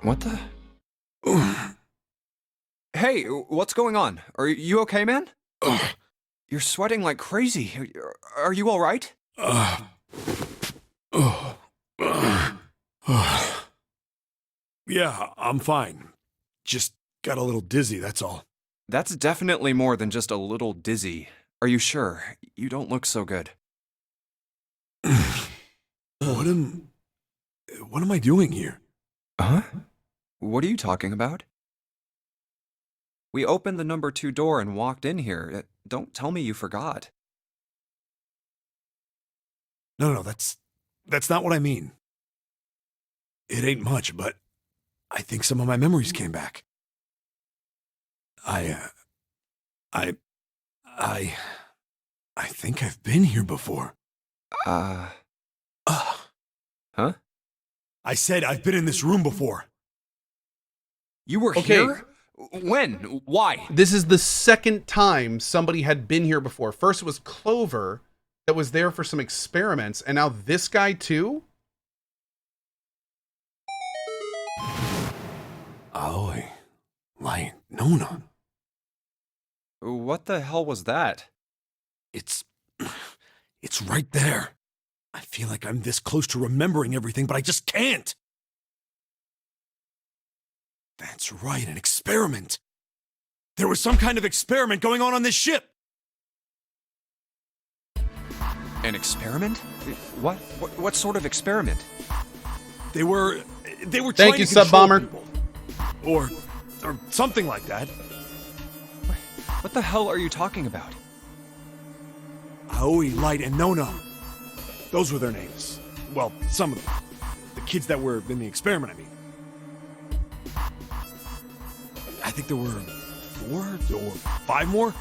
What the? Hey, what's going on? Are you okay, man? You're sweating like crazy. Are you all right? Yeah, I'm fine. Just got a little dizzy, that's all. That's definitely more than just a little dizzy. Are you sure? You don't look so good. What am I doing here? Huh? What are you talking about? We opened the number 2 door and walked in here. Don't tell me you forgot. No, that's not what I mean. It ain't much, but I think some of my memories came back. I think I've been here before. Huh? I said I've been in this room before. You were Okay. here? When? Why? This is the second time somebody had been here before. First it was Clover that was there for some experiments, and now this guy too? Aoi. Light. Nona. What the hell was that? It's right there. I feel like I'm this close to remembering everything, but I just can't. That's right, an experiment. There was some kind of experiment going on this ship. An experiment? What sort of experiment? They were Thank trying you, to control Sub Bomber. people. Or something like that. What the hell are you talking about? Aoi, Light, and Nona. Those were their names. Well, some of them. The kids that were in the experiment, I mean. I think there were 4 or 5 more,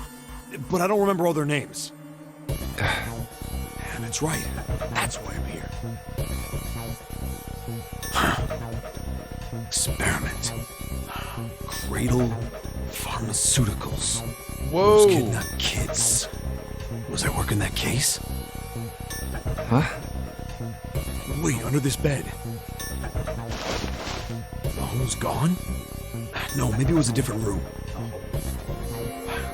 but I don't remember all their names. And that's right. That's why I'm here. Experiment. Cradle Pharmaceuticals. Whoa. Those kidnapped kids. Was I working that case? Huh? Wait, under this bed. The hole's gone? No, maybe it was a different room.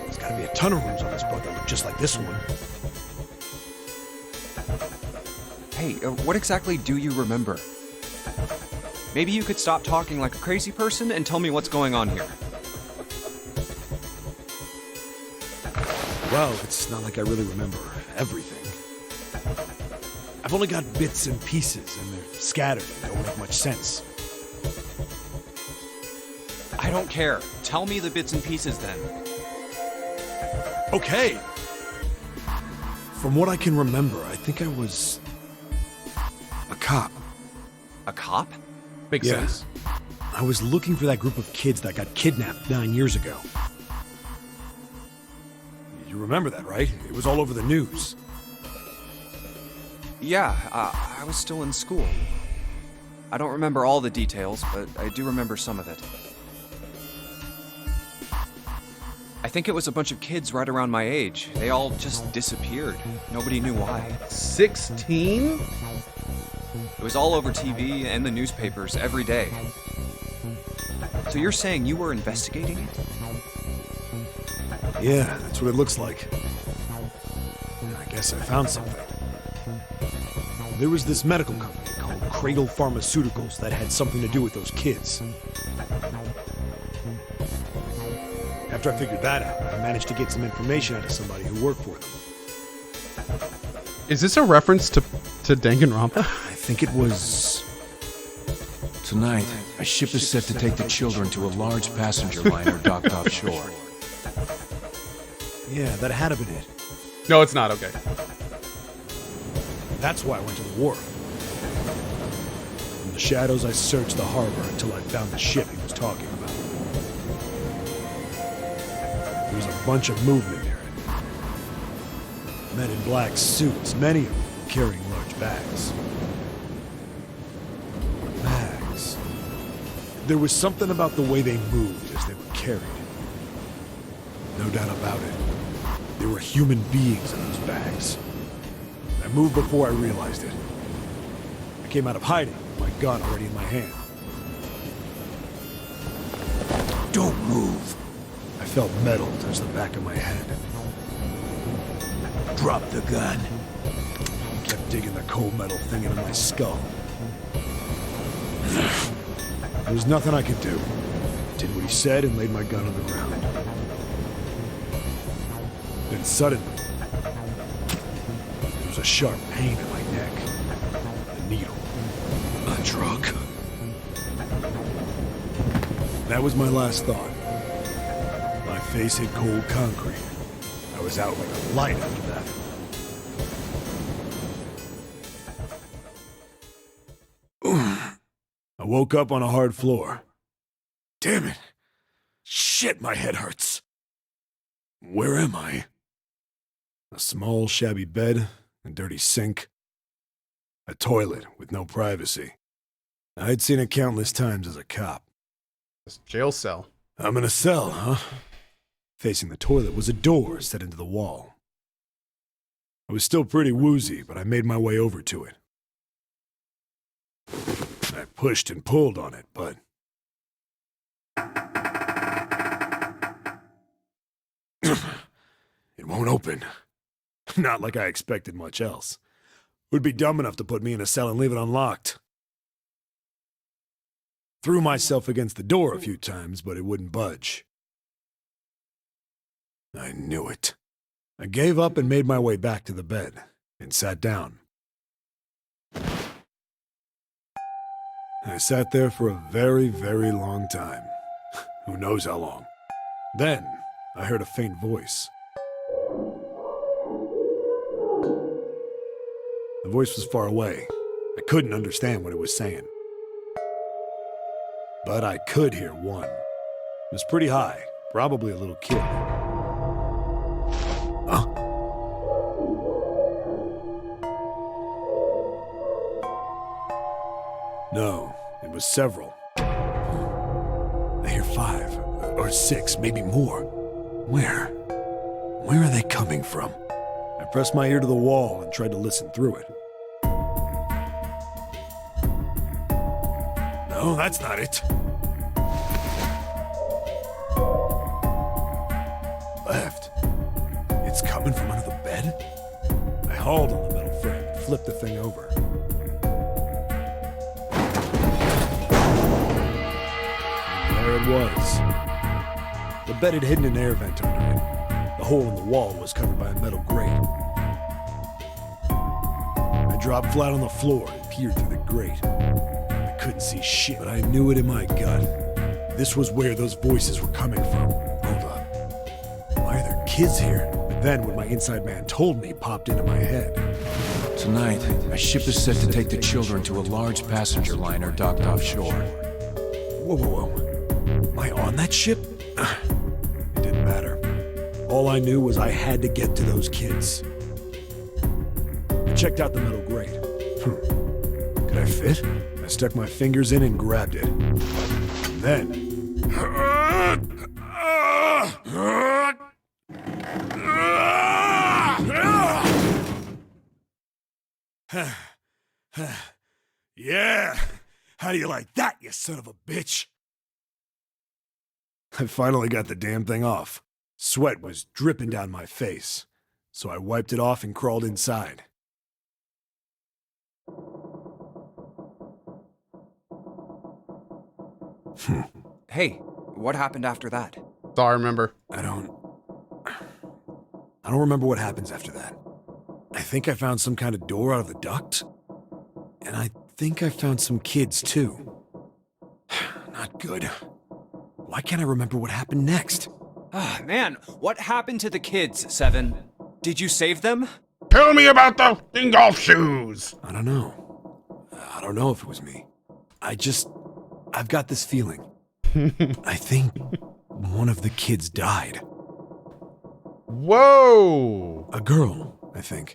There's gotta be a ton of rooms on this boat that look just like this one. Hey, what exactly do you remember? Maybe you could stop talking like a crazy person and tell me what's going on here. Well, it's not like I really remember everything. I've only got bits and pieces, and they're scattered and don't make much sense. I don't care. Tell me the bits and pieces then. Okay. From what I can remember, I think I was a cop. A cop? Makes Yeah. sense. I was looking for that group of kids that got kidnapped 9 years ago. You remember that, right? It was all over the news. Yeah, I was still in school. I don't remember all the details, but I do remember some of it. I think it was a bunch of kids right around my age. They all just disappeared. Nobody knew why. 16? It was all over TV and the newspapers every day. So you're saying you were investigating it? Yeah, that's what it looks like. I guess I found something. There was this medical company called Cradle Pharmaceuticals that had something to do with those kids. After I figured that out, I managed to get some information out of somebody who worked for them. Is this a reference to Danganronpa? I think it was... Tonight, a ship is set to take the children to a large passenger liner docked offshore. Yeah, that had to been it. No, it's not. Okay. That's why I went to the wharf. In the shadows, I searched the harbor until I found the ship he was talking about. There was a bunch of movement there. Men in black suits, many of them carrying large bags. Bags. There was something about the way they moved as they were carried. No doubt about it. There were human beings in those bags. I moved before I realized it. I came out of hiding, with my gun already in my hand. Don't move. I felt metal touch the back of my head. Drop the gun. Kept digging the cold metal thing into my skull. There was nothing I could do. Did what he said and laid my gun on the ground. Then suddenly, there was a sharp pain in my neck. A needle. A drug? That was my last thought. My face hit cold concrete. I was out like a light after that. I woke up on a hard floor. Damn it! Shit, my head hurts. Where am I? A small, shabby bed, a dirty sink, a toilet with no privacy. I'd seen it countless times as a cop. This jail cell. I'm in a cell, huh? Facing the toilet was a door set into the wall. I was still pretty woozy, but I made my way over to it. I pushed and pulled on it, but... it won't open. Not like I expected much else. Would be dumb enough to put me in a cell and leave it unlocked. Threw myself against the door a few times, but it wouldn't budge. I knew it. I gave up and made my way back to the bed, and sat down. I sat there for a very, very long time. Who knows how long. Then, I heard a faint voice. The voice was far away. I couldn't understand what it was saying. But I could hear one. It was pretty high, probably a little kid. No, it was several. I hear 5, or 6, maybe more. Where? Where are they coming from? I pressed my ear to the wall and tried to listen through it. No, that's not it. Left. It's coming from under the bed? I hauled on the metal frame and flipped the thing over. There it was. The bed had hidden an air vent under it. The hole in the wall was covered by a metal grate. I dropped flat on the floor and peered through the grate. I couldn't see shit, but I knew it in my gut. This was where those voices were coming from. Hold up. Why are there kids here? But then what my inside man told me popped into my head. Tonight, a ship is set to take the children to a large passenger liner docked offshore. Whoa, whoa, whoa. Am I on that ship? It didn't matter. All I knew was I had to get to those kids. I checked out the metal grate. Could I fit? I stuck my fingers in and grabbed it. And then... Yeah! How do you like that, you son of a bitch? I finally got the damn thing off. Sweat was dripping down my face, so I wiped it off and crawled inside. Hey, what happened after that? That's all I remember. I don't remember what happens after that. I think I found some kind of door out of the duct. And I think I found some kids, too. Not good. Why can't I remember what happened next? Ah, man, what happened to the kids, Seven? Did you save them? Tell me about the ding-off shoes! I don't know. I don't know if it was me. I've got this feeling. I think one of the kids died. Whoa! A girl, I think.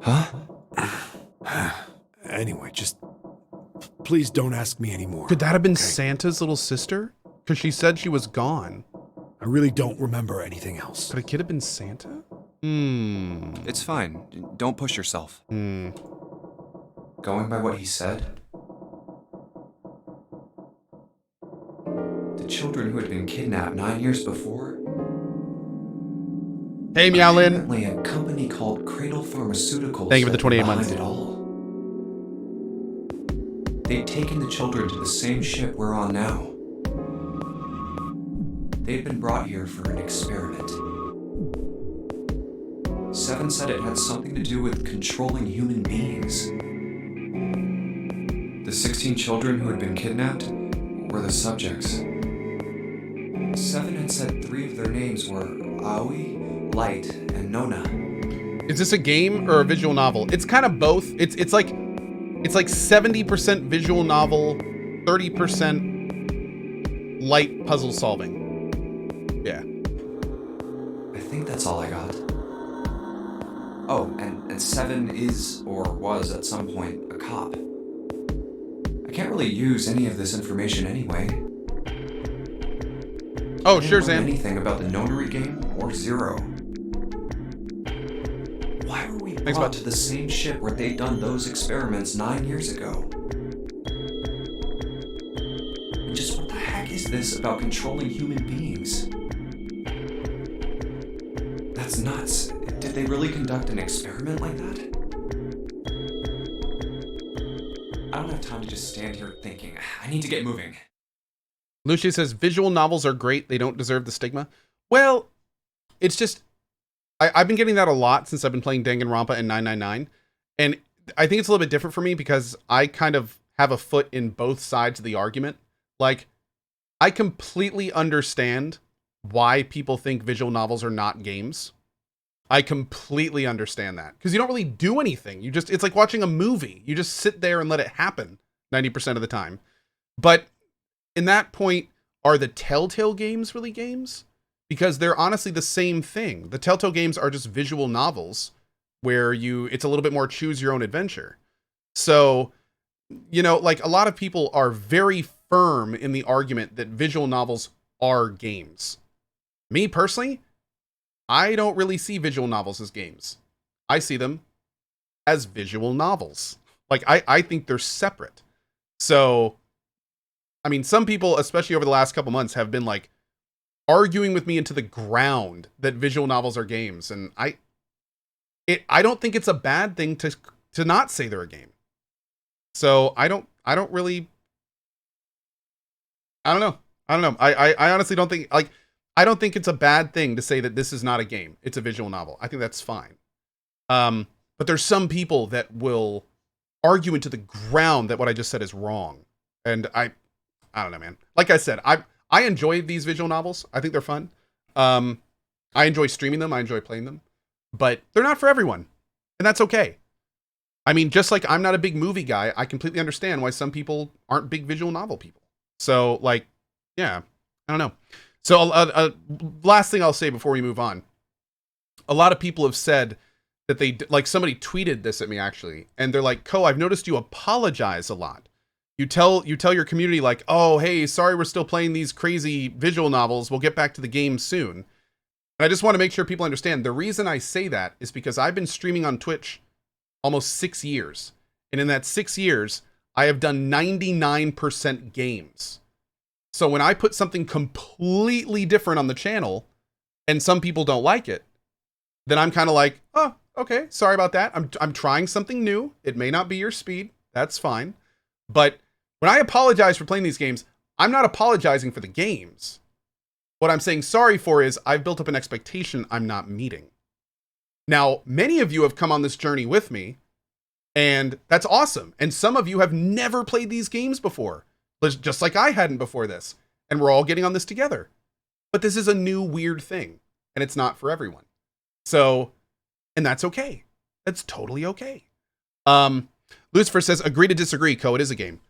Huh? Anyway, just please don't ask me anymore. Could that have been okay? Santa's little sister? Because she said she was gone. I really don't remember anything else. Could a kid have been Santa? It's fine. Don't push yourself. Going by what he said, the children who had been kidnapped 9 years before. Hey, Meowlin. Apparently, a company called Cradle Pharmaceuticals. Thank you for the had been 28 months. behind it all. They'd taken the children to the same ship we're on now. They'd been brought here for an experiment. Seven said it had something to do with controlling human beings. The 16 children who had been kidnapped were the subjects. Seven had said 3 of their names were Aoi, Light, and Nona. Is this a game or a visual novel? It's kind of both. It's like 70% visual novel, 30% light puzzle solving. Yeah. I think that's all I got. Oh, and Seven is, or was at some point, a cop. I can't really use any of this information anyway. Oh, I sure, didn't learn Sam. anything about the Nonary game or Zero. Why were we Thanks, brought bud. to the same ship where they'd done those experiments 9 years ago? And just what the heck is this about controlling human beings? That's nuts. Did they really conduct an experiment like that? I don't have time to just stand here thinking. I need to get moving. Lucia says visual novels are great. They don't deserve the stigma. Well, it's just I've been getting that a lot since I've been playing Danganronpa and 999, and I think it's a little bit different for me because I kind of have a foot in both sides of the argument. Like, I completely understand why people think visual novels are not games. I completely understand that because you don't really do anything. It's like watching a movie. You just sit there and let it happen 90% of the time. But in that point, are the Telltale games really games? Because they're honestly the same thing. The Telltale games are just visual novels where it's a little bit more choose your own adventure. So, like a lot of people are very firm in the argument that visual novels are games. Me personally, I don't really see visual novels as games. I see them as visual novels. Like, I think they're separate. So, I mean, some people, especially over the last couple months, have been like arguing with me into the ground that visual novels are games. And I don't think it's a bad thing to not say they're a game. So I don't know. I honestly don't think, like, I don't think it's a bad thing to say that this is not a game. It's a visual novel. I think that's fine. But there's some people that will argue into the ground that what I just said is wrong. And I don't know, man. Like I said, I enjoy these visual novels. I think they're fun. I enjoy streaming them. I enjoy playing them. But they're not for everyone. And that's okay. I mean, just like I'm not a big movie guy, I completely understand why some people aren't big visual novel people. So, like, yeah, I don't know. So, last thing I'll say before we move on. A lot of people have said that like, somebody tweeted this at me, actually. And they're like, Cohh, I've noticed you apologize a lot. You tell your community, like, oh, hey, sorry we're still playing these crazy visual novels. We'll get back to the game soon. And I just want to make sure people understand. The reason I say that is because I've been streaming on Twitch almost 6 years. And in that 6 years, I have done 99% games. So when I put something completely different on the channel and some people don't like it, then I'm kind of like, oh, okay, sorry about that. I'm trying something new. It may not be your speed. That's fine. But when I apologize for playing these games, I'm not apologizing for the games. What I'm saying sorry for is I've built up an expectation I'm not meeting. Now, many of you have come on this journey with me, and that's awesome. And some of you have never played these games before, just like I hadn't before this. And we're all getting on this together. But this is a new weird thing, and it's not for everyone. So, and that's okay. That's totally okay. Lucifer says, agree to disagree, Cohh, it is a game.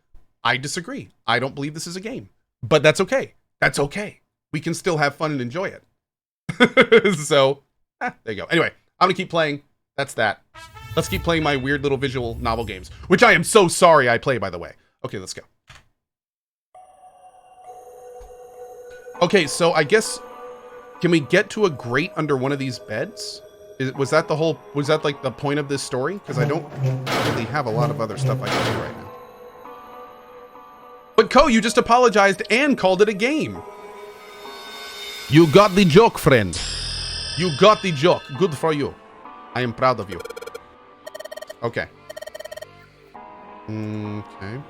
I disagree. I don't believe this is a game. But that's okay. That's okay. We can still have fun and enjoy it. So, there you go. Anyway, I'm going to keep playing. That's that. Let's keep playing my weird little visual novel games, which I am so sorry I play, by the way. Okay, let's go. Okay, so I guess, can we get to a grate under one of these beds? Was that the whole? Was that like the point of this story? Because I don't really have a lot of other stuff I can do right now. But Cohh, you just apologized and called it a game. You got the joke, friend. You got the joke. Good for you. I am proud of you. Okay. Okay.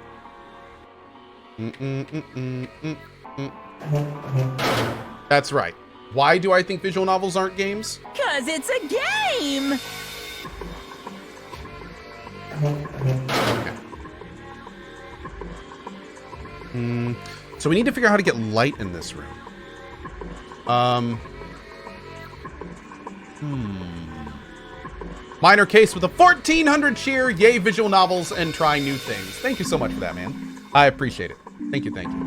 That's right. Why do I think visual novels aren't games? 'Cause it's a game! Okay. So we need to figure out how to get light in this room. Minor case with a 1400 cheer. Yay, visual novels and trying new things. Thank you so much for that, man. I appreciate it. Thank you, thank you.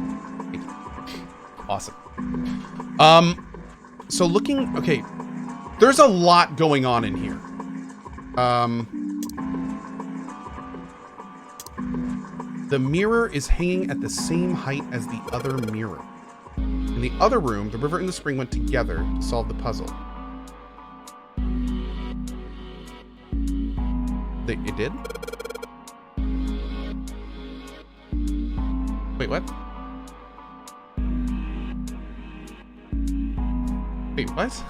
Thank you. Awesome. So looking, okay, there's a lot going on in here. The mirror is hanging at the same height as the other mirror. In the other room, the river and the spring went together to solve the puzzle. It did? Wait, what? Wait, what?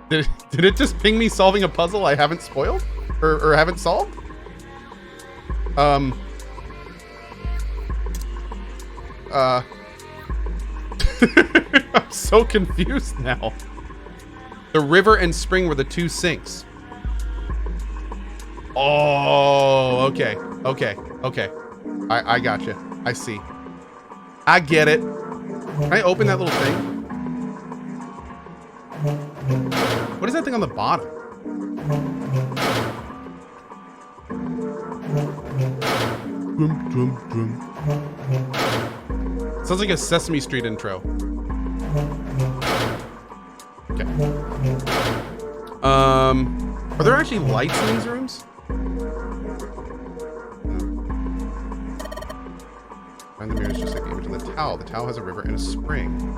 Did it just ping me solving a puzzle I haven't spoiled? Or haven't solved? I'm so confused now. The river and spring were the two sinks. Oh, okay. Okay. Okay. I gotcha. I see. I get it. Can I open that little thing? What is that thing on the bottom? Drum, drum, drum. Sounds like a Sesame Street intro. Okay. Are there actually lights in these rooms? Find the mirror is just like the image on the towel. The towel has a river and a spring.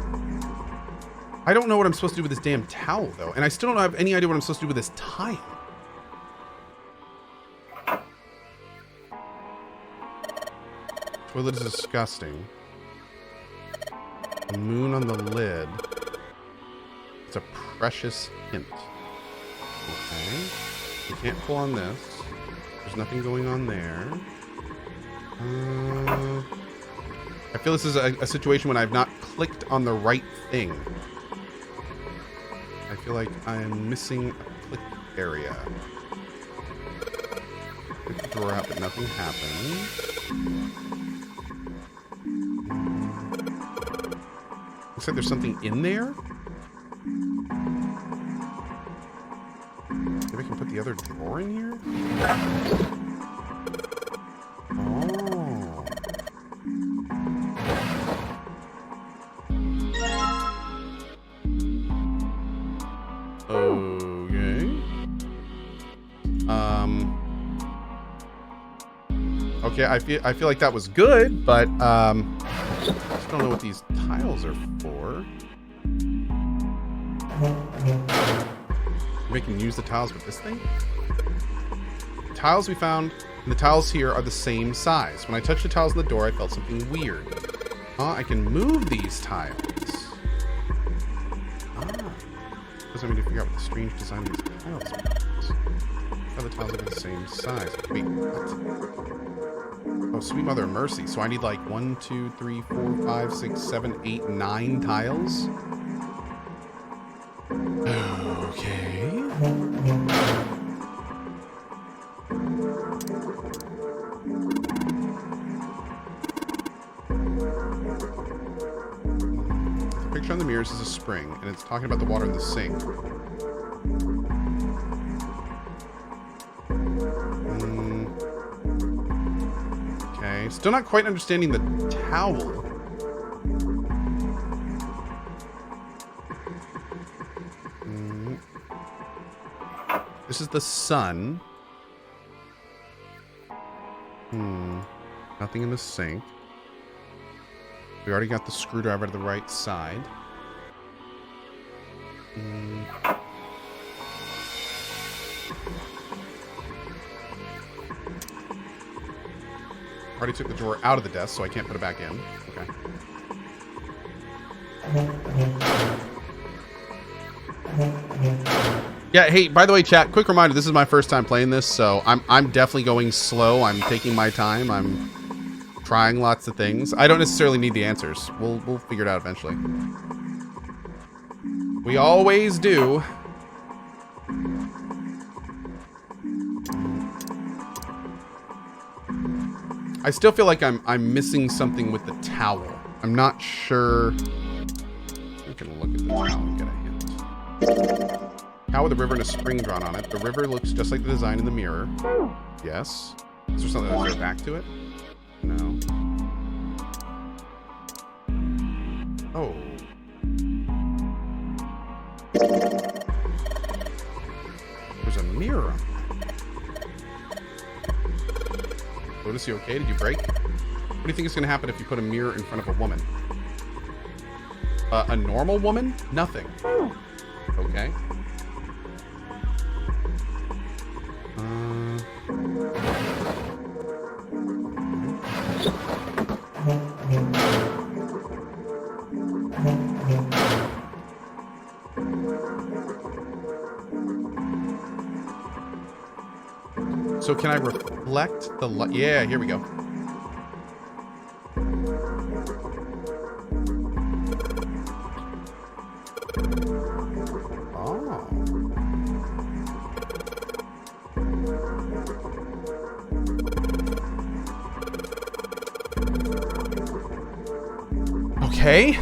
I don't know what I'm supposed to do with this damn towel, though. And I still don't have any idea what I'm supposed to do with this tile. Toilet is disgusting. The moon on the lid. It's a precious hint. Okay. You can't pull on this. There's nothing going on there. I feel this is a situation when I've not clicked on the right thing. I feel like I am missing a click area. Pick the drawer out, but nothing happened. Looks like there's something in there. Maybe I can put the other drawer in here? Okay, I feel like that was good, but I just don't know what these tiles are for. Maybe I can use the tiles with this thing? The tiles we found and the tiles here are the same size. When I touched the tiles on the door, I felt something weird. I can move these tiles. Because I need to figure out what the strange design of these tiles means. How the tiles are the same size. Wait, what? Oh, sweet mother of mercy. So I need like 1, 2, 3, 4, 5, 6, 7, 8, 9 tiles? Okay. The picture on the mirrors is a spring, and it's talking about the water in the sink. Okay, still not quite understanding the towel. This is the sun. Nothing in the sink. We already got the screwdriver to the right side. Already took the drawer out of the desk, so I can't put it back in. Okay. Yeah, hey, by the way, chat, quick reminder, this is my first time playing this, so I'm definitely going slow. I'm taking my time. I'm trying lots of things. I don't necessarily need the answers. We'll figure it out eventually. We always do. I still feel like I'm missing something with the towel. I'm not sure. We can look at the towel and get a hint. Cow with a river and a spring drawn on it. The river looks just like the design in the mirror. Yes. Is there something that's back to it? No. Oh. There's a mirror. Lotus, you okay? Did you break? What do you think is going to happen if you put a mirror in front of a woman? A normal woman? Nothing. Okay. So can I reflect the light? Yeah, here we go. Oh. Okay.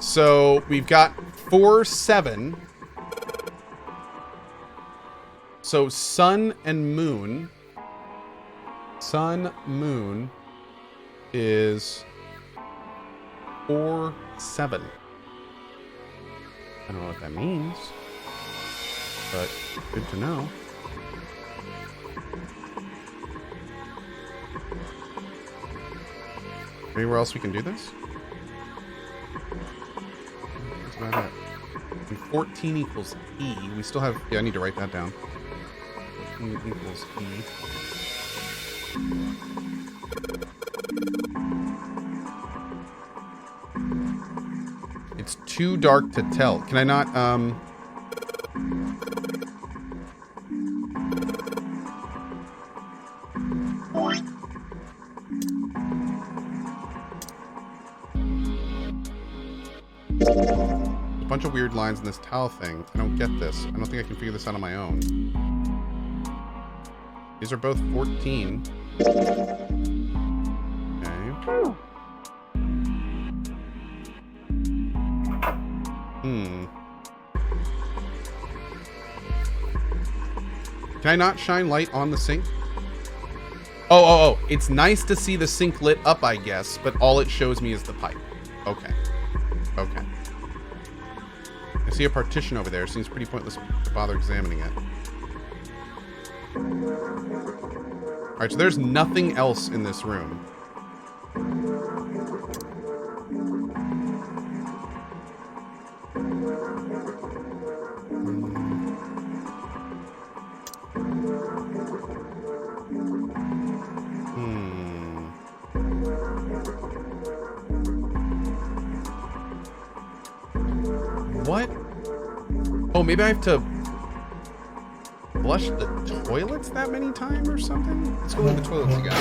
So we've got 4, 7. So sun and moon. Sun, moon is 4, 7. I don't know what that means, but good to know. Anywhere else we can do this? That's about it. And 14 equals E. We still have... Yeah, I need to write that down. 14 equals E. It's too dark to tell. Can I not, a bunch of weird lines in this towel thing. I don't get this. I don't think I can figure this out on my own. These are both 14. Okay. Can I not shine light on the sink? Oh. It's nice to see the sink lit up, I guess, but all it shows me is the pipe. Okay. Okay. I see a partition over there. Seems pretty pointless to bother examining it. Alright, so there's nothing else in this room. What? Oh, maybe I have to flush the toilets that many times or something? Let's go look at the toilets again.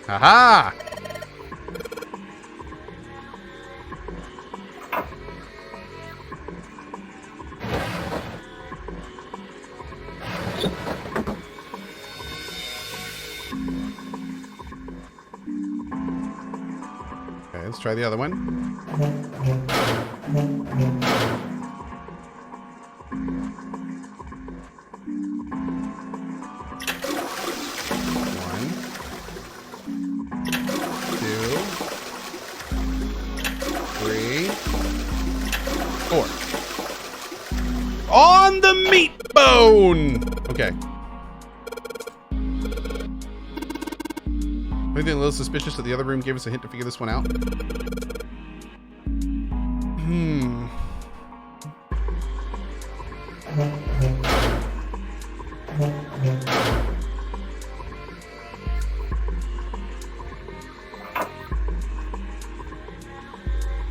Aha! Okay, let's try the other one. on the meat bone. Okay. Anything a little suspicious that the other room gave us a hint to figure this one out?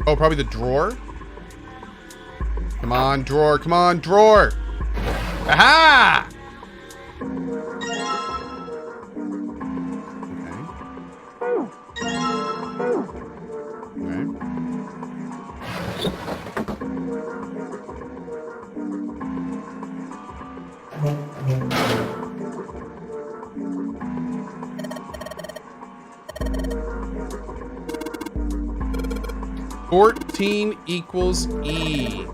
Oh, probably the drawer? Come on, drawer. Come on, drawer. Aha! Okay. 14 equals E.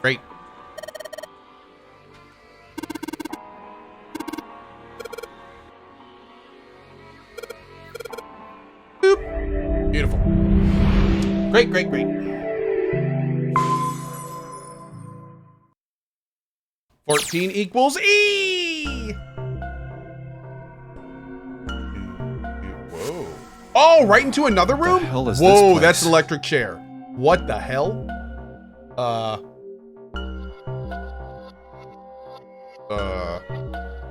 Great. Boop. Beautiful. Great, great, great. 14 equals E! Whoa. Oh, right into another room? What the hell is Whoa, this place? that's an electric chair. What the hell?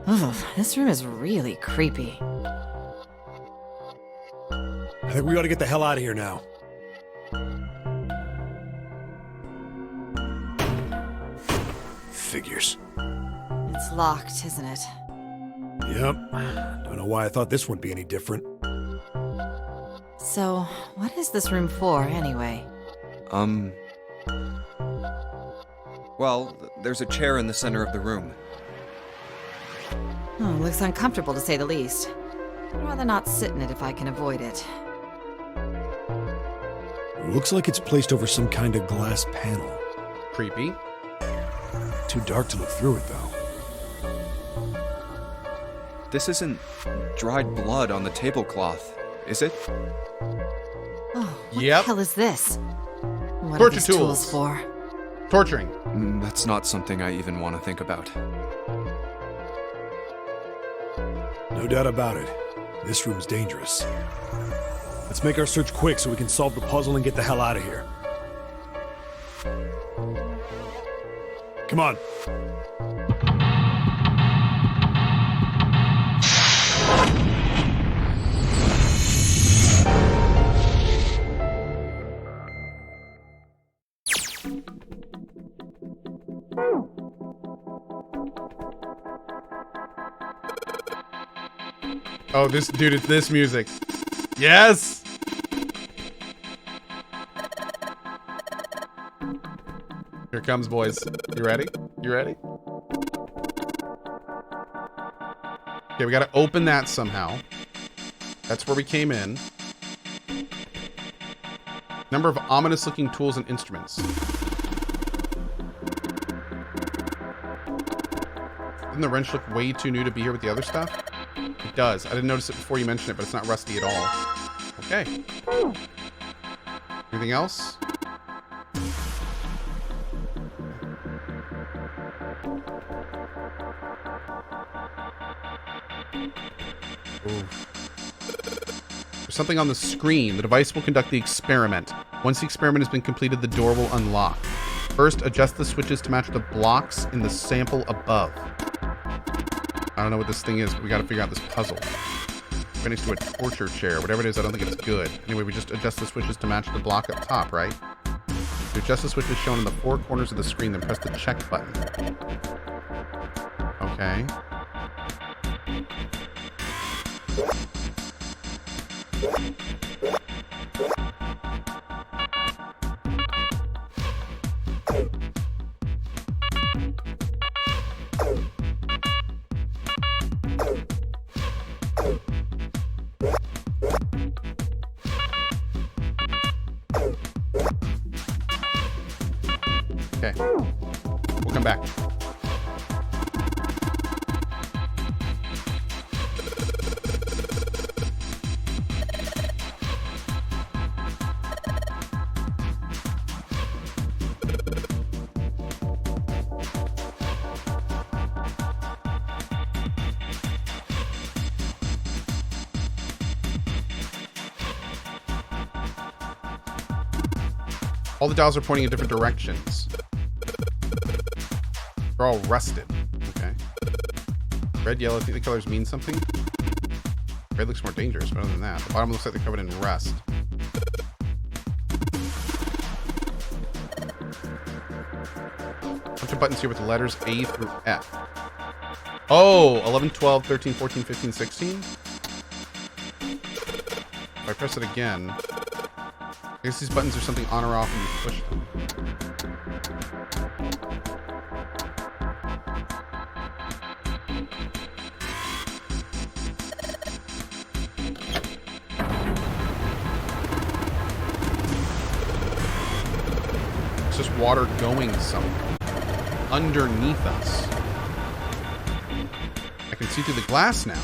Ugh, this room is really creepy. I think we ought to get the hell out of here now. Figures. It's locked, isn't it? Yep. Don't know why I thought this wouldn't be any different. So, what is this room for, anyway? Well, there's a chair in the center of the room. Oh, looks uncomfortable to say the least. I'd rather not sit in it if I can avoid it. Looks like it's placed over some kind of glass panel. Creepy. Too dark to look through it, though. This isn't dried blood on the tablecloth, is it? Oh, what Yep. the hell is this? What Torture are these tools tools. for? Torturing. That's not something I even want to think about. No doubt about it. This room's dangerous. Let's make our search quick so we can solve the puzzle and get the hell out of here. Come on. Oh, this dude, it's this music. Yes! Here it comes, boys. You ready? You ready? Okay, we gotta open that somehow. That's where we came in. Number of ominous looking tools and instruments. Doesn't the wrench look way too new to be here with the other stuff? It does. I didn't notice it before you mentioned it, but it's not rusty at all. Okay. Anything else? Ooh. There's something on the screen. The device will conduct the experiment. Once the experiment has been completed, the door will unlock. First, adjust the switches to match the blocks in the sample above. I don't know what this thing is, but we gotta figure out this puzzle. We're next to a torture chair. Whatever it is, I don't think it's good. Anyway, we just adjust the switches to match the block up top, right? To adjust the switches shown in the four corners of the screen, then press the check button. Okay. Okay. them back. All the dials are pointing in different directions. They're all rusted. Okay. Red, yellow, I think the colors mean something. Red looks more dangerous, but other than that, the bottom looks like they're covered in rust. Bunch of buttons here with the letters A through F. Oh, 11, 12, 13, 14, 15, 16. If I press it again, I guess these buttons are something on or off when you push them. It's just water going somewhere underneath us. I can see through the glass now.